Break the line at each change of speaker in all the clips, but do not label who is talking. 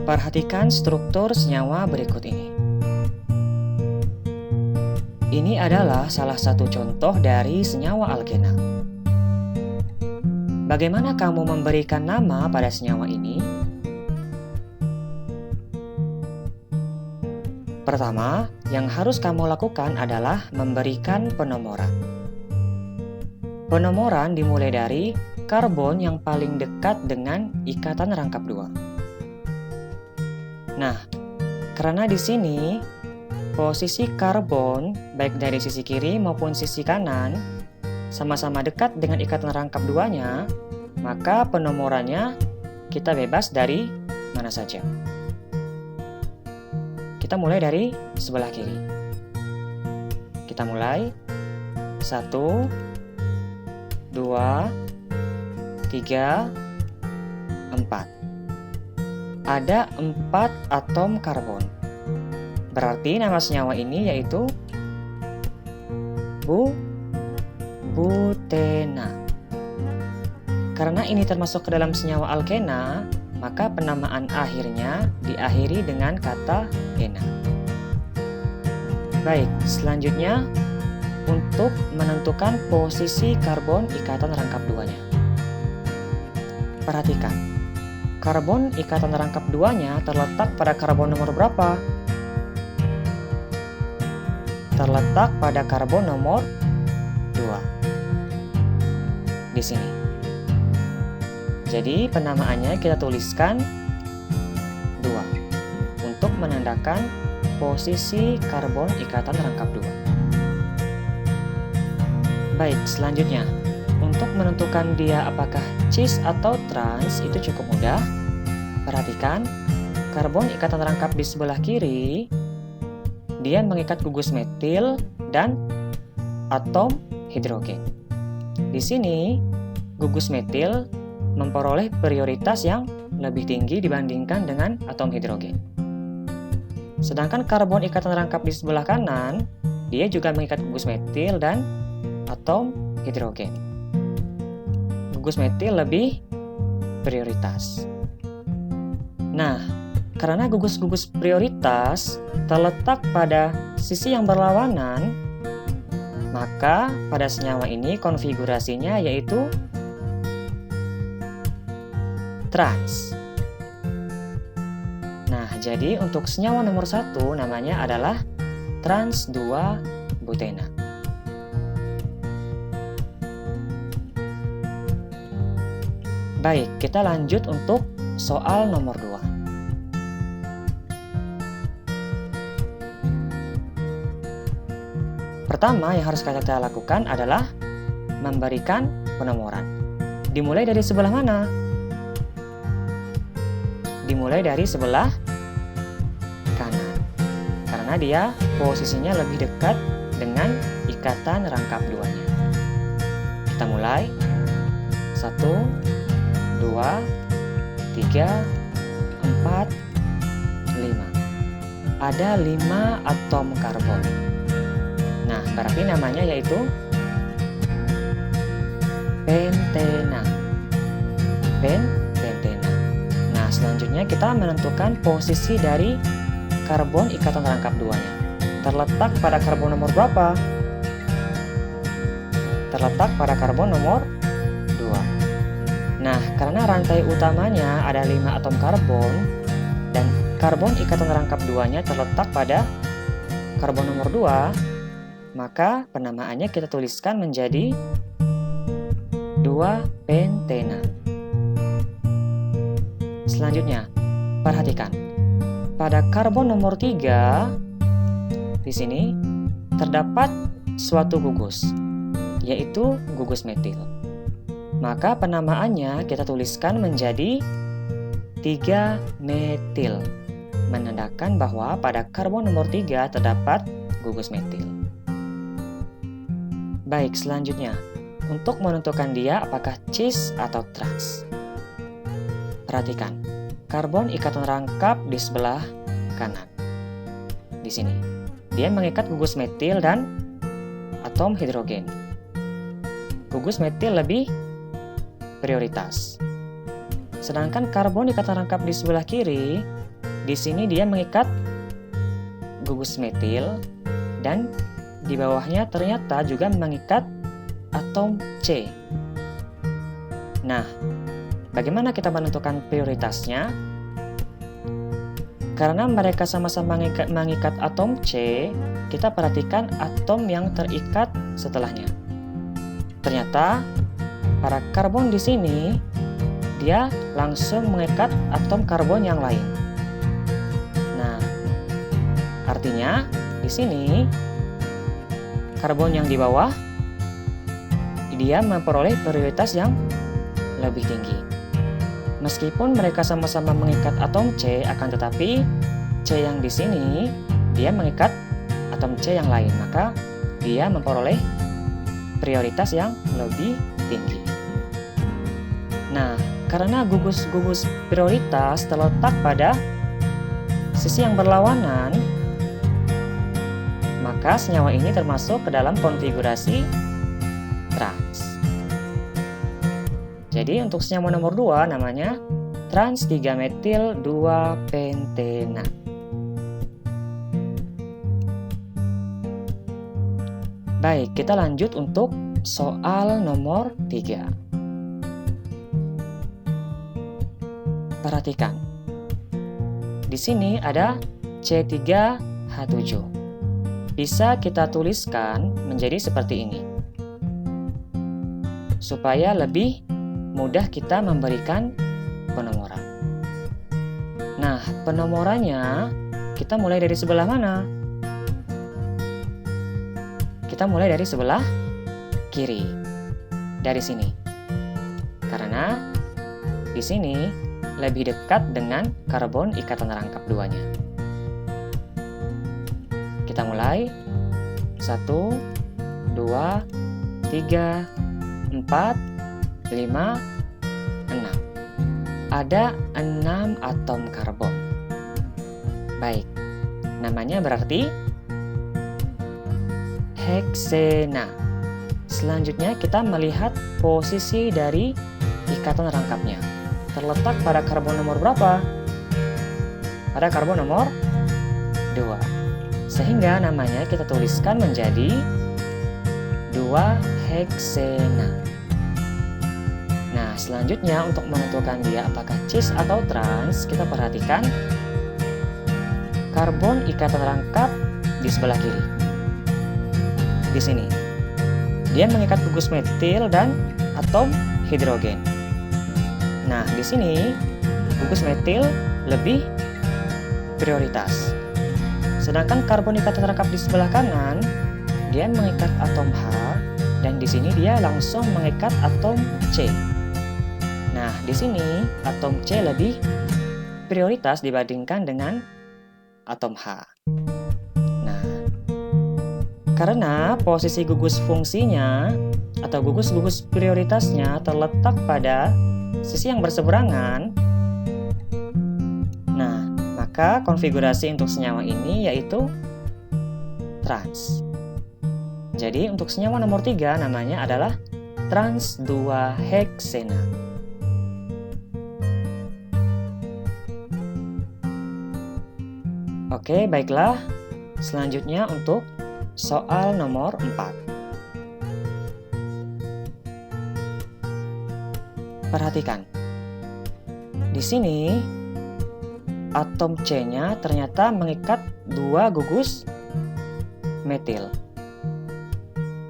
Perhatikan struktur senyawa berikut ini. Ini adalah salah satu contoh dari senyawa alkena. Bagaimana kamu memberikan nama pada senyawa ini? Pertama, yang harus kamu lakukan adalah memberikan penomoran. Penomoran dimulai dari karbon yang paling dekat dengan ikatan rangkap 2. Nah, karena di sini posisi karbon, baik dari sisi kiri maupun sisi kanan, sama-sama dekat dengan ikatan rangkap 2-nya, maka penomorannya kita bebas dari mana saja. Kita mulai dari sebelah kiri. Kita mulai 1, 2, 3, 4. Ada 4 atom karbon. Berarti nama senyawa ini yaitu butena. Karena ini termasuk ke dalam senyawa alkena, maka penamaan akhirnya diakhiri dengan kata ena. Baik, selanjutnya untuk menentukan posisi karbon ikatan rangkap 2-nya. Perhatikan, karbon ikatan rangkap 2-nya terletak pada karbon nomor berapa? Terletak pada karbon nomor 2 di sini. Jadi penamaannya kita tuliskan 2 untuk menandakan posisi karbon ikatan rangkap 2. Baik, selanjutnya untuk menentukan dia apakah cis atau trans itu cukup mudah. Perhatikan, karbon ikatan rangkap di sebelah kiri dia mengikat gugus metil dan atom hidrogen. Di sini, gugus metil memperoleh prioritas yang lebih tinggi dibandingkan dengan atom hidrogen. Sedangkan karbon ikatan rangkap di sebelah kanan, dia juga mengikat gugus metil dan atom hidrogen. Gugus metil lebih prioritas. Nah, karena gugus-gugus prioritas terletak pada sisi yang berlawanan, maka pada senyawa ini konfigurasinya yaitu trans. Nah, jadi untuk senyawa nomor 1 namanya adalah trans 2 butena. Baik, kita lanjut untuk soal nomor 2. Pertama yang harus kita lakukan adalah memberikan penomoran. Dimulai dari sebelah mana? Dimulai dari sebelah kanan. Karena dia posisinya lebih dekat dengan ikatan rangkap 2-nya. Kita mulai 1, 2, 3, 4, 5. Ada 5 atom karbon. Nah, berarti namanya yaitu pentena. Pentena. Nah, selanjutnya kita menentukan posisi dari karbon ikatan rangkap 2-nya. Terletak pada karbon nomor berapa? Terletak pada karbon nomor 2. Nah, karena rantai utamanya ada 5 atom karbon dan karbon ikatan rangkap 2-nya terletak pada karbon nomor 2, maka penamaannya kita tuliskan menjadi 2-pentena. Selanjutnya, perhatikan. Pada karbon nomor 3, di sini terdapat suatu gugus, yaitu gugus metil. Maka penamaannya kita tuliskan menjadi 3-metil, menandakan bahwa pada karbon nomor 3 terdapat gugus metil. Baik, selanjutnya, untuk menentukan dia apakah cis atau trans. Perhatikan, karbon ikatan rangkap di sebelah kanan. Di sini, dia mengikat gugus metil dan atom hidrogen. Gugus metil lebih prioritas. Sedangkan karbon ikatan rangkap di sebelah kiri, di sini dia mengikat gugus metil dan di bawahnya ternyata juga mengikat atom C. Nah, bagaimana kita menentukan prioritasnya? Karena mereka sama-sama mengikat atom C, kita perhatikan atom yang terikat setelahnya. Ternyata pada karbon di sini dia langsung mengikat atom karbon yang lain. Nah, artinya di sini karbon yang di bawah dia memperoleh prioritas yang lebih tinggi. Meskipun mereka sama-sama mengikat atom C, akan tetapi C yang di sini dia mengikat atom C yang lain, maka dia memperoleh prioritas yang lebih tinggi. Nah, karena gugus-gugus prioritas terletak pada sisi yang berlawanan, maka senyawa ini termasuk ke dalam konfigurasi trans. Jadi untuk senyawa nomor 2 namanya trans 3-metil 2-pentena. Baik, kita lanjut untuk soal nomor 3. Perhatikan. Di sini ada C3H7. Bisa kita tuliskan menjadi seperti ini. Supaya lebih mudah kita memberikan penomoran. Nah, penomorannya kita mulai dari sebelah mana? Kita mulai dari sebelah kiri. Dari sini. Karena di sini lebih dekat dengan karbon ikatan rangkap 2-nya. Kita mulai 1, 2, 3, 4, 5, 6. Ada 6 atom karbon. Baik, namanya berarti heksena. Selanjutnya kita melihat posisi dari ikatan rangkapnya. Terletak pada karbon nomor berapa? Pada karbon nomor 2. Sehingga namanya kita tuliskan menjadi 2-heksena. Nah, selanjutnya untuk menentukan dia apakah cis atau trans, kita perhatikan karbon ikatan rangkap di sebelah kiri. Di sini. Dia mengikat gugus metil dan atom hidrogen. Nah, di sini gugus metil lebih prioritas. Sedangkan karbon ikatan rangkap di sebelah kanan, dia mengikat atom H dan di sini dia langsung mengikat atom C. Nah, di sini atom C lebih prioritas dibandingkan dengan atom H. Nah, karena posisi gugus fungsinya atau gugus-gugus prioritasnya terletak pada sisi yang berseberangan, nah, maka konfigurasi untuk senyawa ini yaitu trans. Jadi, untuk senyawa nomor 3 namanya adalah trans 2-heksena. Oke, baiklah. Selanjutnya untuk soal nomor 4. Perhatikan. Di sini atom C-nya ternyata mengikat 2 gugus metil.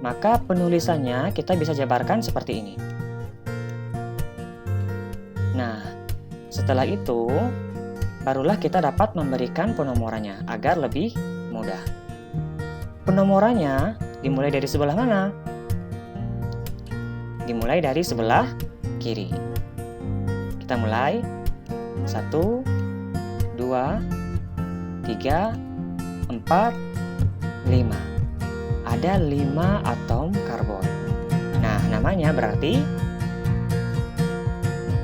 Maka penulisannya kita bisa jabarkan seperti ini. Nah, setelah itu barulah kita dapat memberikan penomorannya agar lebih mudah. Penomorannya dimulai dari sebelah mana? Dimulai dari sebelah kiri. Kita mulai 1, 2, 3, 4, 5. Ada 5 atom karbon. Nah, namanya berarti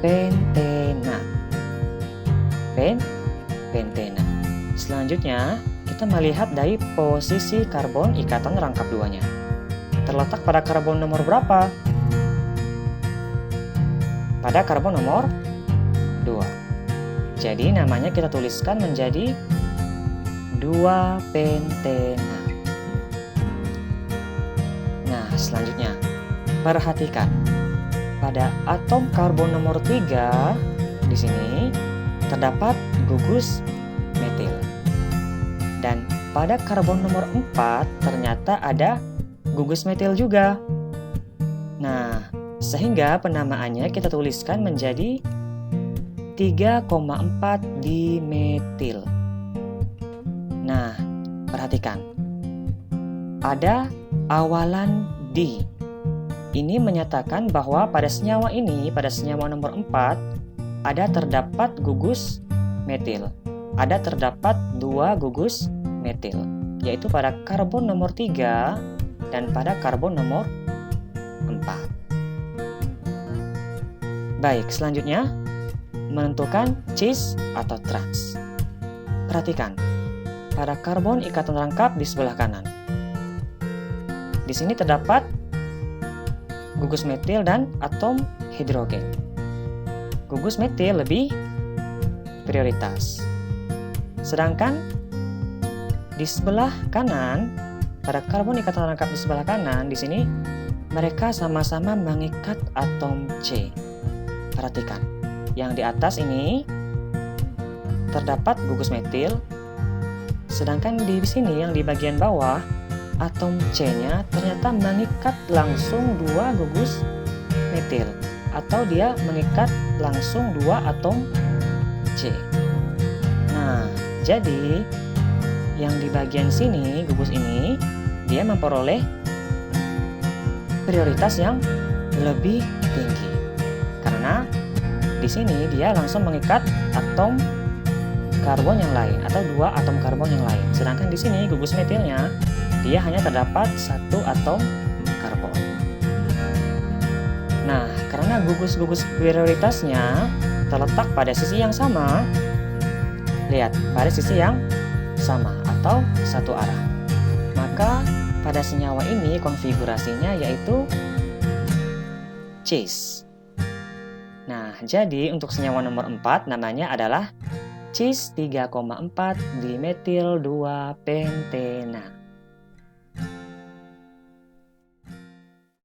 pentena. Pentena. Selanjutnya, kita melihat dari posisi karbon ikatan rangkap 2-nya. Terletak pada karbon nomor berapa? Pada karbon nomor Jadi namanya kita tuliskan menjadi 2-pentena. Nah, selanjutnya, perhatikan. Pada atom karbon nomor 3, di sini terdapat gugus metil. Dan pada karbon nomor 4 ternyata ada gugus metil juga. Nah, sehingga penamaannya kita tuliskan menjadi 3,4 dimetil. Nah, perhatikan. Ada awalan di. Ini menyatakan bahwa pada senyawa ini, pada senyawa nomor 4, ada terdapat gugus metil. Ada terdapat 2 gugus metil, yaitu pada karbon nomor 3 dan pada karbon nomor 4. Baik, selanjutnya menentukan cis atau trans. Perhatikan, pada karbon ikatan rangkap di sebelah kanan. Di sini terdapat gugus metil dan atom hidrogen. Gugus metil lebih prioritas. Sedangkan di sebelah kanan, pada karbon ikatan rangkap di sebelah kanan, di sini mereka sama-sama mengikat atom C. Perhatikan, yang di atas ini terdapat gugus metil, sedangkan di sini yang di bagian bawah atom C-nya ternyata mengikat langsung 2 gugus metil, atau dia mengikat langsung 2 atom C. Nah, jadi yang di bagian sini, gugus ini, dia memperoleh prioritas yang lebih tinggi. Karena di sini dia langsung mengikat atom karbon yang lain atau 2 atom karbon yang lain. Sedangkan di sini gugus metilnya dia hanya terdapat 1 atom karbon. Nah, karena gugus-gugus prioritasnya terletak pada sisi yang sama, lihat, pada sisi yang sama atau satu arah, maka pada senyawa ini konfigurasinya yaitu cis. Nah, jadi untuk senyawa nomor 4 namanya adalah cis 3,4 dimetil 2-pentena.